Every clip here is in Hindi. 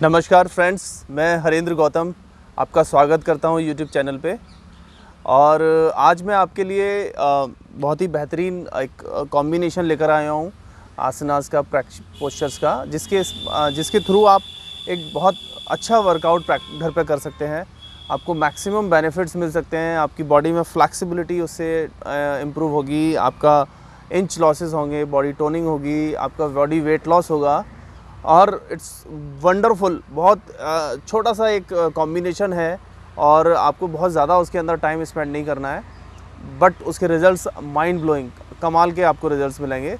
नमस्कार फ्रेंड्स, मैं हरेंद्र गौतम आपका स्वागत करता हूं यूट्यूब चैनल पे। और आज मैं आपके लिए बहुत ही बेहतरीन एक कॉम्बिनेशन लेकर आया हूं आसनास का, पोस्चर्स का, जिसके थ्रू आप एक बहुत अच्छा वर्कआउट घर पे कर सकते हैं। आपको मैक्सिमम बेनिफिट्स मिल सकते हैं। आपकी बॉडी में फ्लेक्सिबिलिटी उससे इम्प्रूव होगी, आपका इंच लॉसेस होंगे, बॉडी टोनिंग होगी, आपका बॉडी वेट लॉस होगा। और इट्स वंडरफुल। बहुत छोटा सा एक कॉम्बिनेशन है और आपको बहुत ज़्यादा उसके अंदर टाइम स्पेंड नहीं करना है, बट उसके रिज़ल्ट्स माइंड ब्लोइंग, कमाल के आपको रिज़ल्ट्स मिलेंगे,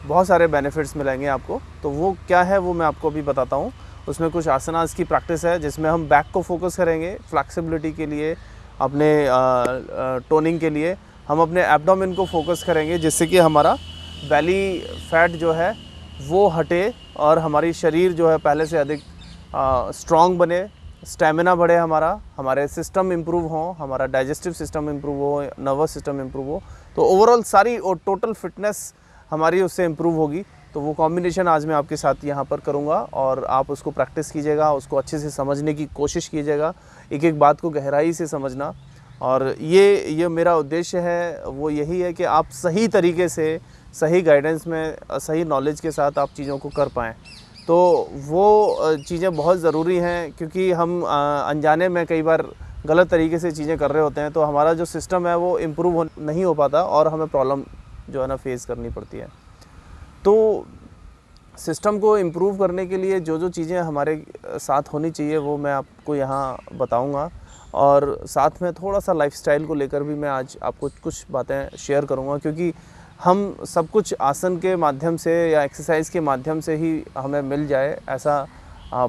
बहुत सारे बेनिफिट्स मिलेंगे आपको। तो वो क्या है वो मैं आपको अभी बताता हूँ। उसमें कुछ आसनास की प्रैक्टिस है जिसमें हम बैक को फोकस करेंगे फ्लेक्सिबिलिटी के लिए, अपने टोनिंग के लिए। हम अपने एब्डोमेन को फोकस करेंगे जिससे कि हमारा बेली फैट जो है वो हटे और हमारी शरीर जो है पहले से अधिक स्ट्रॉन्ग बने, स्टेमिना बढ़े, हमारे सिस्टम इम्प्रूव हो, हमारा डाइजेस्टिव सिस्टम इम्प्रूव हो, नर्वस सिस्टम इम्प्रूव हो। तो ओवरऑल सारी और टोटल फिटनेस हमारी उससे इम्प्रूव होगी। तो वो कॉम्बिनेशन आज मैं आपके साथ यहाँ पर करूँगा और आप उसको प्रैक्टिस कीजिएगा, उसको अच्छे से समझने की कोशिश कीजिएगा, एक एक बात को गहराई से समझना। और ये मेरा उद्देश्य है, वो यही है कि आप सही तरीके से, सही गाइडेंस में, सही नॉलेज के साथ आप चीज़ों को कर पाएँ। तो वो चीज़ें बहुत ज़रूरी हैं, क्योंकि हम अनजाने में कई बार गलत तरीके से चीज़ें कर रहे होते हैं, तो हमारा जो सिस्टम है वो इम्प्रूव नहीं हो पाता और हमें प्रॉब्लम जो है ना फेस करनी पड़ती है। तो सिस्टम को इम्प्रूव करने के लिए जो चीज़ें हमारे साथ होनी चाहिए वो मैं आपको यहाँ बताऊँगा। और साथ में थोड़ा सा लाइफस्टाइल को लेकर भी मैं आज आपको कुछ बातें शेयर करूँगा, क्योंकि हम सब कुछ आसन के माध्यम से या एक्सरसाइज के माध्यम से ही हमें मिल जाए ऐसा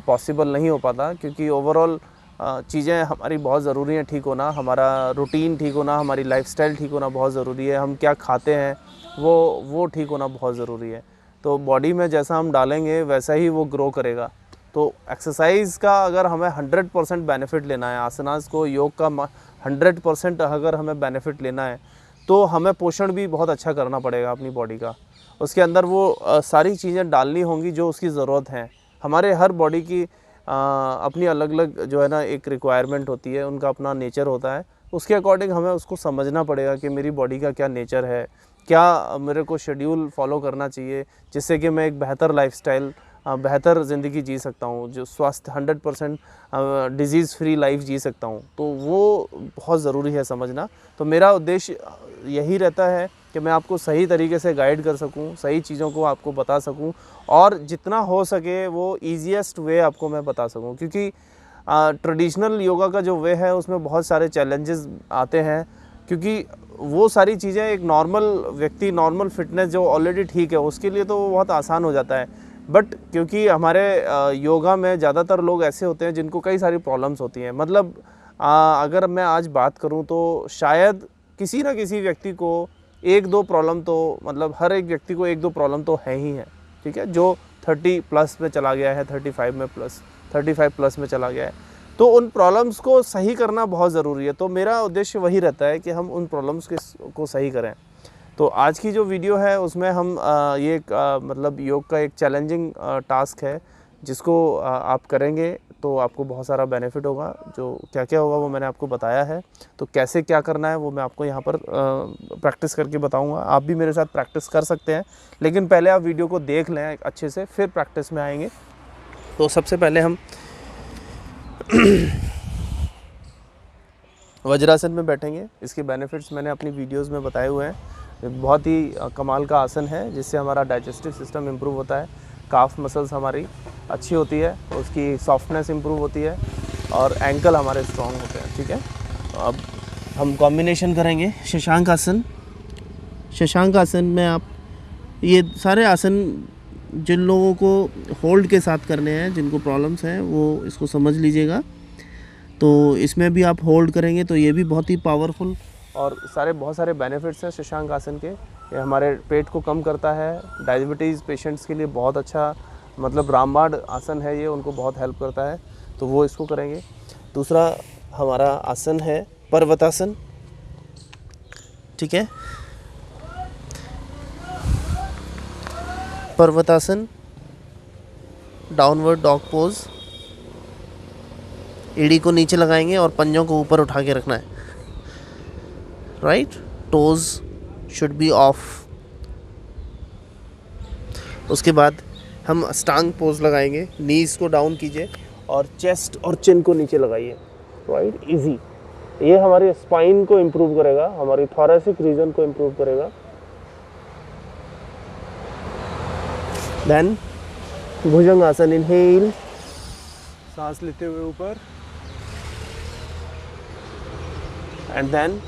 पॉसिबल नहीं हो पाता। क्योंकि ओवरऑल चीज़ें हमारी बहुत ज़रूरी हैं ठीक होना, हमारा रूटीन ठीक होना, हमारी लाइफस्टाइल ठीक होना बहुत ज़रूरी है, हम क्या खाते हैं वो ठीक होना बहुत ज़रूरी है। तो बॉडी में जैसा हम डालेंगे वैसा ही वो ग्रो करेगा। तो एक्सरसाइज का अगर हमें 100% बेनिफिट लेना है, आसनास को, योग का 100% अगर हमें बेनिफिट लेना है, तो हमें पोषण भी बहुत अच्छा करना पड़ेगा अपनी बॉडी का। उसके अंदर वो सारी चीज़ें डालनी होंगी जो उसकी ज़रूरत है। हमारे हर बॉडी की अपनी अलग अलग जो है ना एक रिक्वायरमेंट होती है, उनका अपना नेचर होता है। उसके अकॉर्डिंग हमें उसको समझना पड़ेगा कि मेरी बॉडी का क्या नेचर है, क्या मेरे को शेड्यूल फॉलो करना चाहिए जिससे कि मैं एक बेहतर लाइफस्टाइल, बेहतर ज़िंदगी जी सकता हूँ, जो स्वस्थ 100% डिज़ीज़ फ्री लाइफ जी सकता हूँ। तो वो बहुत ज़रूरी है समझना। तो मेरा उद्देश्य यही रहता है कि मैं आपको सही तरीके से गाइड कर सकूँ, सही चीज़ों को आपको बता सकूँ और जितना हो सके वो ईज़ीएस्ट वे आपको मैं बता सकूँ। क्योंकि ट्रेडिशनल योगा का जो वे है उसमें बहुत सारे चैलेंजेस आते हैं, क्योंकि वो सारी चीज़ें एक नॉर्मल व्यक्ति, नॉर्मल फिटनेस जो ऑलरेडी ठीक है उसके लिए तो वो बहुत आसान हो जाता है। बट क्योंकि हमारे योगा में ज़्यादातर लोग ऐसे होते हैं जिनको कई सारी प्रॉब्लम्स होती हैं। मतलब अगर मैं आज बात करूं तो शायद किसी ना किसी व्यक्ति को एक दो प्रॉब्लम तो, मतलब हर एक व्यक्ति को एक दो प्रॉब्लम तो है ही है, ठीक है, जो 30+ में चला गया है, 35 प्लस में चला गया है। तो उन प्रॉब्लम्स को सही करना बहुत ज़रूरी है। तो मेरा उद्देश्य वही रहता है कि हम उन प्रॉब्लम्स को सही करें। तो आज की जो वीडियो है उसमें हम मतलब योग का एक चैलेंजिंग टास्क है जिसको आप करेंगे तो आपको बहुत सारा बेनिफिट होगा। जो क्या क्या होगा वो मैंने आपको बताया है। तो कैसे क्या करना है वो मैं आपको यहाँ पर प्रैक्टिस करके बताऊँगा। आप भी मेरे साथ प्रैक्टिस कर सकते हैं, लेकिन पहले आप वीडियो को देख लें अच्छे से, फिर प्रैक्टिस में आएंगे। तो सबसे पहले हम वज्रासन में बैठेंगे। इसके बेनिफिट्स मैंने अपनी वीडियोस में बताए हुए हैं। बहुत ही कमाल का आसन है जिससे हमारा डाइजेस्टिव सिस्टम इम्प्रूव होता है, काफ मसल्स हमारी अच्छी होती है, उसकी सॉफ्टनेस इम्प्रूव होती है और एंकल हमारे स्ट्रॉन्ग होते हैं, ठीक है। अब हम कॉम्बिनेशन करेंगे शशांक आसन। शशांक आसन में आप ये सारे आसन जिन लोगों को होल्ड के साथ करने हैं, जिनको प्रॉब्लम्स हैं, वो इसको समझ लीजिएगा। तो इसमें भी आप होल्ड करेंगे तो ये भी बहुत ही पावरफुल और बहुत सारे बेनिफिट्स हैं शशांक आसन के। ये हमारे पेट को कम करता है, डायबिटीज़ पेशेंट्स के लिए बहुत अच्छा, मतलब रामबाण आसन है ये, उनको बहुत हेल्प करता है। तो वो इसको करेंगे। दूसरा हमारा आसन है पर्वतासन, ठीक है। पर्वतासन, डाउनवर्ड डॉग पोज, एड़ी को नीचे लगाएंगे और पंजों को ऊपर उठा के रखना है, right. Toes should be of. उसके बाद हम अष्टांग पोज लगाएंगे। नीज को डाउन कीजिए और चेस्ट और चिन को नीचे लगाइए, राइट। इजी। ये हमारे स्पाइन को इम्प्रूव करेगा, हमारी थोरेसिक रीजन को इम्प्रूव करेगा। देन भुजंगासन, इनहेल, सांस लेते हुए ऊपर, एंड देन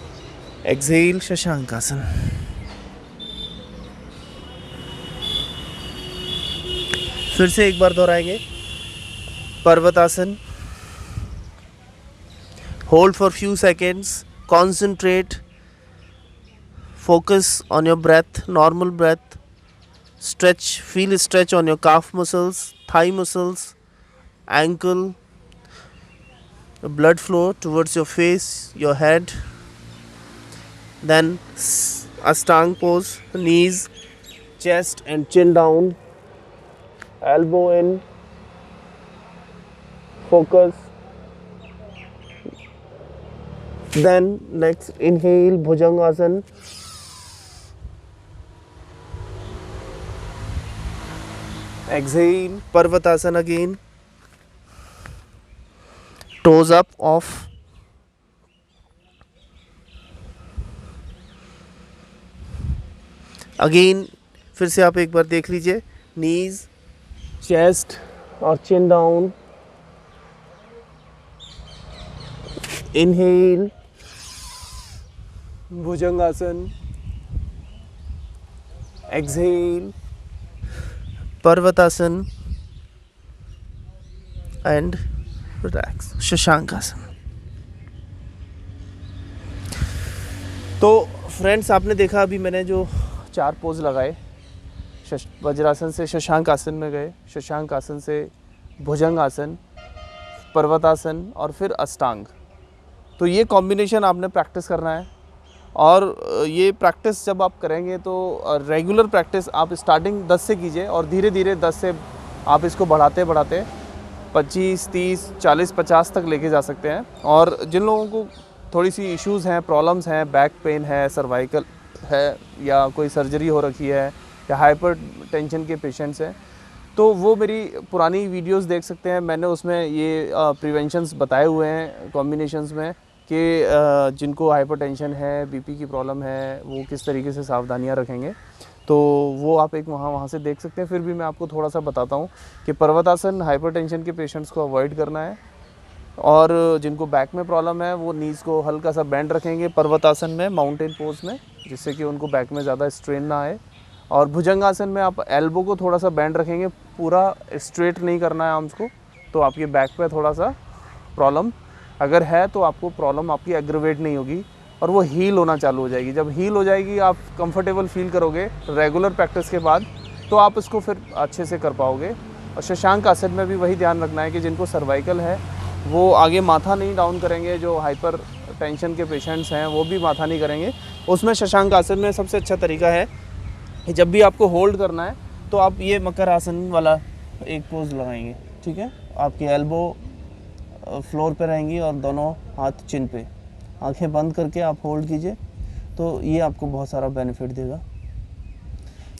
एक्सहेल, शशांकासन। फिर से एक बार दोहराएंगे। पर्वतासन, hold for few seconds, concentrate, focus on your breath, normal breath, stretch, feel stretch on your calf muscles, thigh muscles, ankle, blood flow towards your face, your head. Then Ashtang pose, knees, chest and chin down, elbow in, focus. Then next inhale, Bhujangasan. Exhale, Parvatasana again. Toes up, off. Again, फिर से आप एक बार देख लीजिए। Knees, chest और chin down. Inhale, Bhujangasan. Exhale, Parvatasana and relax, Shashankasana. तो फ्रेंड्स, आपने देखा अभी मैंने जो 4 पोज लगाए। वज्रासन से शशांक आसन में गए, शशांक आसन से भुजंग आसन, पर्वतासन और फिर अष्टांग। तो ये कॉम्बिनेशन आपने प्रैक्टिस करना है। और ये प्रैक्टिस जब आप करेंगे तो रेगुलर प्रैक्टिस आप स्टार्टिंग 10 से कीजिए और धीरे धीरे 10 से आप इसको बढ़ाते बढ़ाते 25, 30, 40, 50 तक लेके जा सकते हैं। और जिन लोगों को थोड़ी सी इश्यूज़ हैं, प्रॉब्लम्स हैं, बैक पेन है, सर्वाइकल है, या कोई सर्जरी हो रखी है, या हाइपर टेंशन के पेशेंट्स हैं, तो वो मेरी पुरानी वीडियोस देख सकते हैं। मैंने उसमें ये प्रिवेंशंस बताए हुए हैं कॉम्बिनेशंस में कि जिनको हाइपरटेंशन है, बीपी की प्रॉब्लम है, वो किस तरीके से सावधानियां रखेंगे। तो वो आप एक वहाँ से देख सकते हैं। फिर भी मैं आपको थोड़ा सा बताता हूँ कि पर्वतासन हाइपरटेंशन के पेशेंट्स को अवॉइड करना है, और जिनको बैक में प्रॉब्लम है वो नीज़ को हल्का सा बैंड रखेंगे पर्वतासन में, माउंटेन पोज में, जिससे कि उनको बैक में ज़्यादा स्ट्रेन ना आए। और भुजंगासन में आप एल्बो को थोड़ा सा बैंड रखेंगे, पूरा स्ट्रेट नहीं करना है आर्म्स को, तो आपके बैक पे थोड़ा सा प्रॉब्लम अगर है तो आपको प्रॉब्लम आपकी एग्रवेट नहीं होगी और वो हील होना चालू हो जाएगी। जब हील हो जाएगी, आप कंफर्टेबल फील करोगे रेगुलर प्रैक्टिस के बाद, तो आप इसको फिर अच्छे से कर पाओगे। और शशांक आसन में भी वही ध्यान रखना है कि जिनको सर्वाइकल है वो आगे माथा नहीं डाउन करेंगे, जो हाइपर टेंशन के पेशेंट्स हैं वो भी माथा नहीं करेंगे। उसमें शशांक आसन में सबसे अच्छा तरीका है कि जब भी आपको होल्ड करना है तो आप ये मकर आसन वाला एक पोज लगाएंगे, ठीक है। आपकी एल्बो फ्लोर पे रहेंगी और दोनों हाथ चिन पे, आंखें बंद करके आप होल्ड कीजिए, तो ये आपको बहुत सारा बेनिफिट देगा।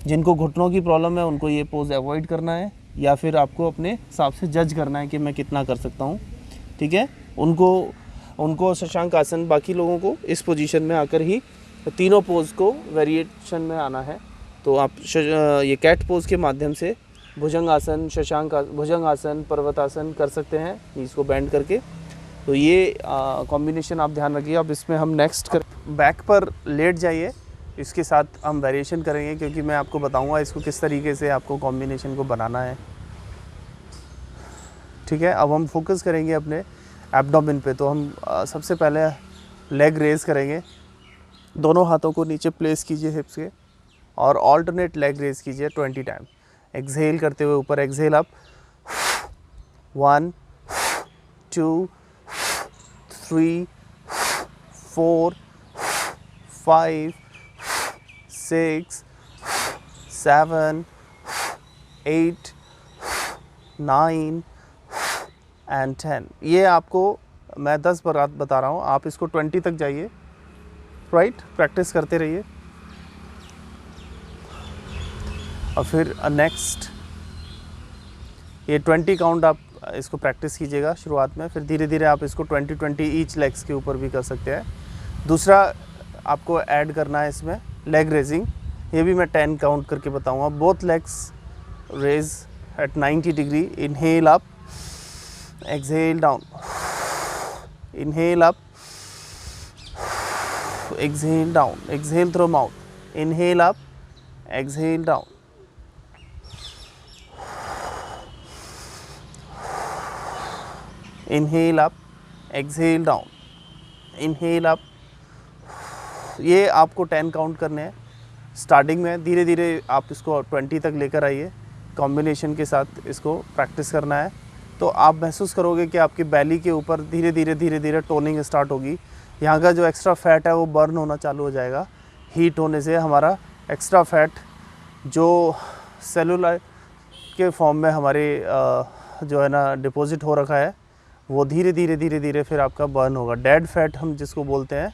जिनको घुटनों की प्रॉब्लम है उनको ये पोज अवॉइड करना है, या फिर आपको अपने हिसाब से जज करना है कि मैं कितना कर सकता हूँ, ठीक है। उनको शशांक आसन, बाकी लोगों को इस पोजीशन में आकर ही तीनों पोज को वेरिएशन में आना है। तो आप ये कैट पोज के माध्यम से भुजंग आसन, भुजंग आसन, पर्वतासन कर सकते हैं इसको बैंड करके। तो ये कॉम्बिनेशन आप ध्यान रखिए। अब इसमें हम नेक्स्ट बैक पर लेट जाइए, इसके साथ हम वेरिएशन करेंगे, क्योंकि मैं आपको बताऊंगा इसको किस तरीके से आपको कॉम्बिनेशन को बनाना है, ठीक है। अब हम फोकस करेंगे अपने एब्डोमेन पे। तो हम सबसे पहले लेग रेज करेंगे, दोनों हाथों को नीचे प्लेस कीजिए हिप्स के, और ऑल्टरनेट लेग रेज कीजिए 20 टाइम। एक्सहेल करते हुए ऊपर, एक्सहेल अप, 1 2 3 4 5 6 7 8 9 एंड 10। ये आपको मैं 10 बार बता रहा हूँ, आप इसको 20 तक जाइए, राइट। प्रैक्टिस करते रहिए। और फिर नेक्स्ट ये 20 काउंट आप इसको प्रैक्टिस कीजिएगा शुरुआत में, फिर धीरे धीरे आप इसको 20-20 ईच लेग्स के ऊपर भी कर सकते हैं। दूसरा आपको ऐड करना है इसमें लेग रेजिंग, ये भी मैं 10 काउंट करके बताऊंगा। Both legs raise at 90 degree, inhale up, exhale down, inhale up, exhale down, exhale through mouth, inhale up, exhale down, inhale up, exhale down, inhale up। ये आपको 10 काउंट करने हैं स्टार्टिंग में। धीरे धीरे आप इसको 20 तक लेकर आइए, कॉम्बिनेशन के साथ इसको प्रैक्टिस करना है। तो आप महसूस करोगे कि आपकी बैली के ऊपर धीरे धीरे टोनिंग स्टार्ट होगी। यहाँ का जो एक्स्ट्रा फैट है वो बर्न होना चालू हो जाएगा। हीट होने से हमारा एक्स्ट्रा फैट जो सेलुलर के फॉर्म में हमारे जो है ना डिपॉजिट हो रखा है, वो धीरे धीरे फिर आपका बर्न होगा। डेड फैट हम जिसको बोलते हैं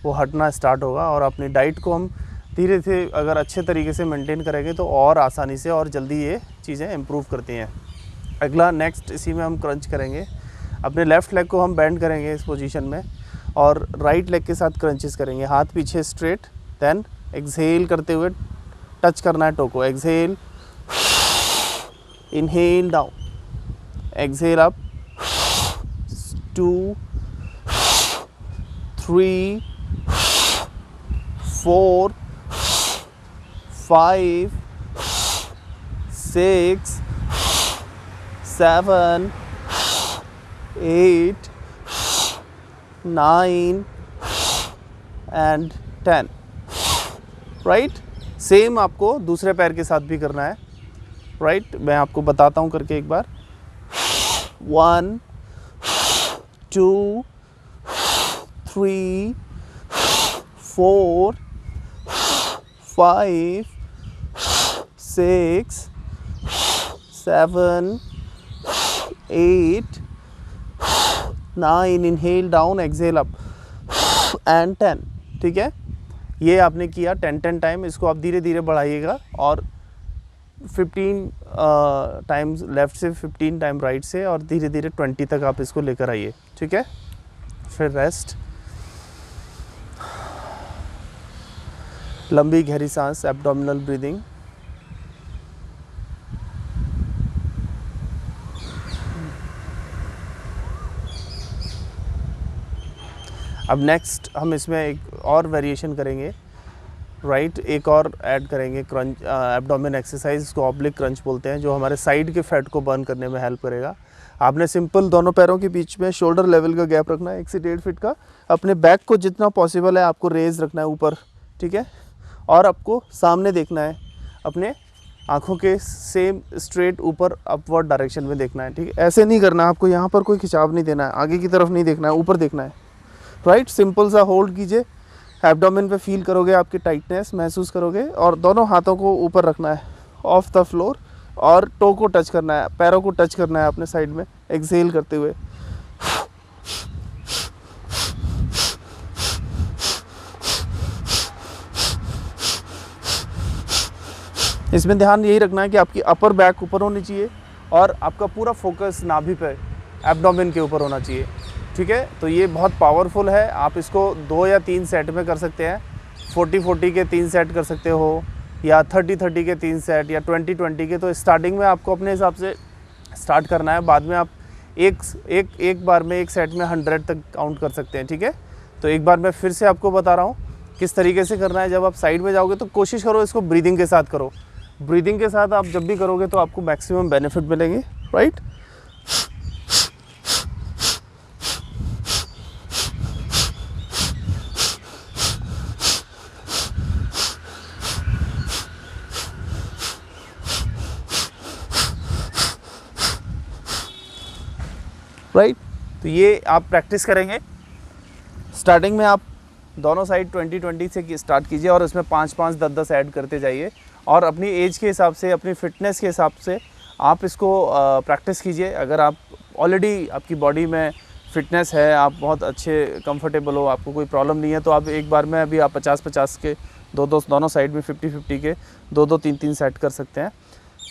वो हटना स्टार्ट होगा। और अपनी डाइट को हम धीरे धीरे अगर अच्छे तरीके से मेंटेन करेंगे तो और आसानी से और जल्दी ये चीज़ें इम्प्रूव करती हैं। अगला नेक्स्ट इसी में हम क्रंच करेंगे। अपने लेफ़्ट लेग को हम बेंड करेंगे इस पोजीशन में और राइट लेग के साथ क्रंचेस करेंगे। हाथ पीछे स्ट्रेट, देन एक्सहेल करते हुए टच करना है टो को। Exhale, inhale down, exhale up, 2 3 4 5 6 7 8 9 and 10, right. Same आपको दूसरे पैर के साथ भी करना है, राइट। मैं आपको बताता हूँ करके एक बार। 1 2 3 4 5 6 7 8 9, inhale down, exhale up and 10, ठीक है। ये आपने किया 10 टाइम। इसको आप धीरे धीरे बढ़ाइएगा और 15 टाइम्स लेफ़्ट से, 15 टाइम राइट से, और धीरे धीरे 20 तक आप इसको लेकर आइए, ठीक है। फिर रेस्ट, लंबी गहरी सांस, एब्डोमिनल ब्रीदिंग। अब नेक्स्ट हम इसमें एक और वेरिएशन करेंगे, राइट। एक और ऐड करेंगे क्रंच, एब्डोमेन एक्सरसाइज, इसको ऑब्लिक क्रंच बोलते हैं, जो हमारे साइड के फैट को बर्न करने में हेल्प करेगा। आपने सिंपल दोनों पैरों के बीच में शोल्डर लेवल का गैप रखना है 1 से 1.5 फीट का। अपने बैक को जितना पॉसिबल है आपको रेज रखना है ऊपर, ठीक है। और आपको सामने देखना है, अपने आँखों के सेम स्ट्रेट ऊपर अपवर्ड डायरेक्शन में देखना है, ठीक है। ऐसे नहीं करना, आपको यहाँ पर कोई खिंचाव नहीं देना है, आगे की तरफ नहीं देखना है, ऊपर देखना है, राइट। सिंपल सा होल्ड कीजिए, एब्डोमेन पे फील करोगे, आपकी टाइटनेस महसूस करोगे, और दोनों हाथों को ऊपर रखना है ऑफ द फ्लोर, और टो को टच करना है, पैरों को टच करना है अपने साइड में, एक्सहेल करते हुए। इसमें ध्यान यही रखना है कि आपकी अपर बैक ऊपर होनी चाहिए और आपका पूरा फोकस नाभि पे, एब्डोमेन के ऊपर होना चाहिए, ठीक है। तो ये बहुत पावरफुल है। आप इसको 2 या 3 सेट में कर सकते हैं। 40-40 के 3 सेट कर सकते हो, या 30-30 के 3 सेट, या 20-20 के। तो स्टार्टिंग में आपको अपने हिसाब से स्टार्ट करना है, बाद में आप एक बार में एक सेट में 100 तक काउंट कर सकते हैं, ठीक है। तो एक बार मैं फिर से आपको बता रहा हूँ किस तरीके से करना है। जब आप साइड में जाओगे तो कोशिश करो इसको ब्रीदिंग के साथ करो। ब्रीदिंग के साथ आप जब भी करोगे तो आपको मैक्सिमम बेनिफिट मिलेंगे, राइट। राइट, तो ये आप प्रैक्टिस करेंगे। स्टार्टिंग में आप दोनों साइड 20-20 से स्टार्ट कीजिए और उसमें 5-5, 10-10 ऐड करते जाइए। और अपनी एज के हिसाब से, अपनी फ़िटनेस के हिसाब से आप इसको प्रैक्टिस कीजिए। अगर आप ऑलरेडी आपकी बॉडी में फिटनेस है, आप बहुत अच्छे कंफर्टेबल हो, आपको कोई प्रॉब्लम नहीं है, तो आप एक बार में अभी आप 50-50 के दोनों साइड में 50-50 के 2-2 3-3 सेट कर सकते हैं।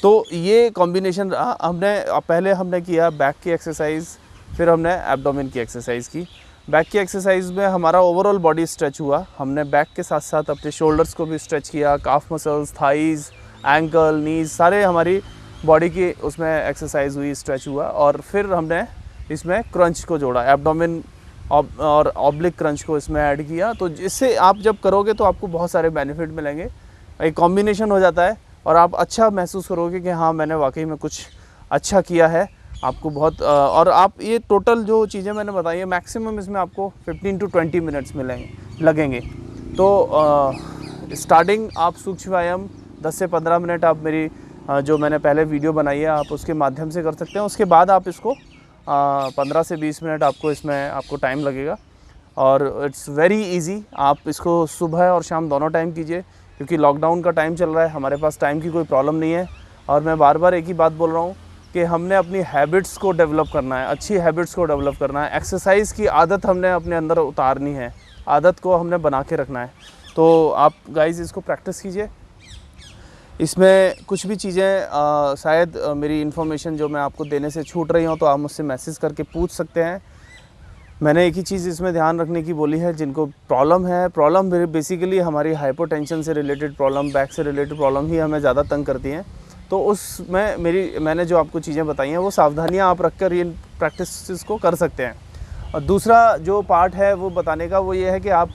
तो ये कॉम्बिनेशन पहले हमने किया बैक की एक्सरसाइज, फिर हमने एब्डोमेन की एक्सरसाइज की। बैक की एक्सरसाइज में हमारा ओवरऑल बॉडी स्ट्रेच हुआ, हमने बैक के साथ साथ अपने शोल्डर्स को भी स्ट्रेच किया, काफ मसल्स, थाइज़, एंकल, नीज, सारे हमारी बॉडी की उसमें एक्सरसाइज हुई, स्ट्रेच हुआ। और फिर हमने इसमें क्रंच को जोड़ा, एब्डोमेन और ऑब्लिक क्रंच को इसमें ऐड किया। तो इससे आप जब करोगे तो आपको बहुत सारे बेनिफिट मिलेंगे, एक कॉम्बिनेशन हो जाता है और आप अच्छा महसूस करोगे कि हाँ मैंने वाकई में कुछ अच्छा किया है। आपको बहुत और आप ये टोटल जो चीज़ें मैंने बताई है मैक्सिमम इसमें आपको 15 to 20 मिनट्स लगेंगे। तो स्टार्टिंग आप सूक्ष्म व्यायाम 10 से 15 मिनट आप मेरी जो मैंने पहले वीडियो बनाई है आप उसके माध्यम से कर सकते हैं। उसके बाद आप इसको 15 से 20 मिनट आपको टाइम लगेगा और इट्स वेरी इजी। आप इसको सुबह और शाम दोनों टाइम कीजिए, क्योंकि लॉकडाउन का टाइम चल रहा है, हमारे पास टाइम की कोई प्रॉब्लम नहीं है। और मैं बार बार एक ही बात बोल रहा हूँ कि हमने अपनी हैबिट्स को डेवलप करना है, अच्छी हैबिट्स को डेवलप करना है। एक्सरसाइज की आदत हमने अपने अंदर उतारनी है, आदत को हमने बना के रखना है। तो आप गाइस इसको प्रैक्टिस कीजिए। इसमें कुछ भी चीज़ें शायद मेरी इन्फॉर्मेशन जो मैं आपको देने से छूट रही हूँ तो आप मुझसे मैसेज करके पूछ सकते हैं। मैंने एक ही चीज़ इसमें ध्यान रखने की बोली है, जिनको प्रॉब्लम बेसिकली हमारी हाइपोटेंशन से रिलेटेड प्रॉब्लम, बैक से रिलेटेड प्रॉब्लम ही हमें ज़्यादा तंग करती हैं। तो उसमें मैंने जो आपको चीज़ें बताई हैं वो सावधानियां आप रखकर ये प्रैक्टिस को कर सकते हैं। और दूसरा जो पार्ट है वो बताने का वो ये है कि आप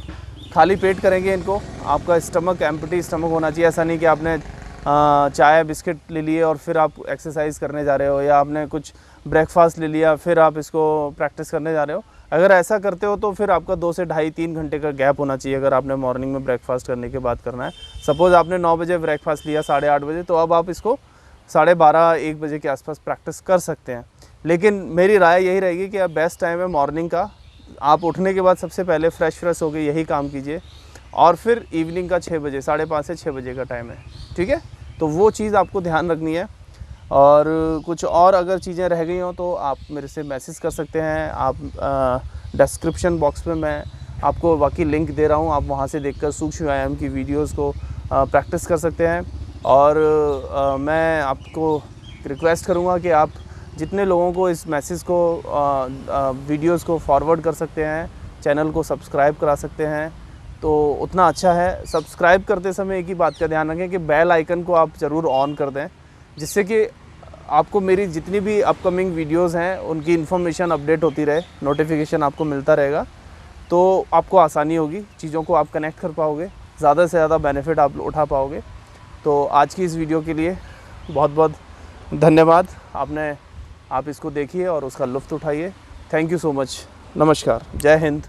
खाली पेट करेंगे इनको, आपका स्टमक एम्प्टी स्टमक होना चाहिए। ऐसा नहीं कि आपने चाय बिस्किट ले लिए और फिर आप एक्सरसाइज करने जा रहे हो, या आपने कुछ ब्रेकफास्ट ले लिया फिर आप इसको प्रैक्टिस करने जा रहे हो। अगर ऐसा करते हो तो फिर आपका 2 से 2.5-3 घंटे का गैप होना चाहिए। अगर आपने मॉर्निंग में ब्रेकफास्ट करने के बाद करना है, सपोज़ आपने 9 बजे ब्रेकफास्ट लिया 8:30 बजे, तो अब आप इसको 12:30-1 बजे के आसपास प्रैक्टिस कर सकते हैं। लेकिन मेरी राय यही रहेगी कि अब बेस्ट टाइम है मॉर्निंग का। आप उठने के बाद सबसे पहले फ्रेश होकर यही काम कीजिए, और फिर इवनिंग का 6 बजे, 5:30 से 6 बजे का टाइम है, ठीक है। तो वो चीज़ आपको ध्यान रखनी है। और कुछ और अगर चीज़ें रह गई हों तो आप मेरे से मैसेज कर सकते हैं। आप डिस्क्रिप्शन बॉक्स में मैं आपको बाकी लिंक दे रहा हूँ, आप वहाँ से देखकर सूक्ष्म व्यायाम की वीडियोस को प्रैक्टिस कर सकते हैं। और मैं आपको रिक्वेस्ट करूँगा कि आप जितने लोगों को इस मैसेज को वीडियोस को फॉरवर्ड कर सकते हैं, चैनल को सब्सक्राइब करा सकते हैं, तो उतना अच्छा है। सब्सक्राइब करते समय एक ही बात का ध्यान रखें कि बेल आइकन को आप ज़रूर ऑन कर दें, जिससे कि आपको मेरी जितनी भी अपकमिंग वीडियोस हैं उनकी इन्फॉर्मेशन अपडेट होती रहे, नोटिफिकेशन आपको मिलता रहेगा। तो आपको आसानी होगी, चीज़ों को आप कनेक्ट कर पाओगे, ज़्यादा से ज़्यादा बेनिफिट आप उठा पाओगे। तो आज की इस वीडियो के लिए बहुत बहुत धन्यवाद। आप इसको देखिए और उसका लुत्फ़ उठाइए। Thank you so much. नमस्कार, जय हिंद।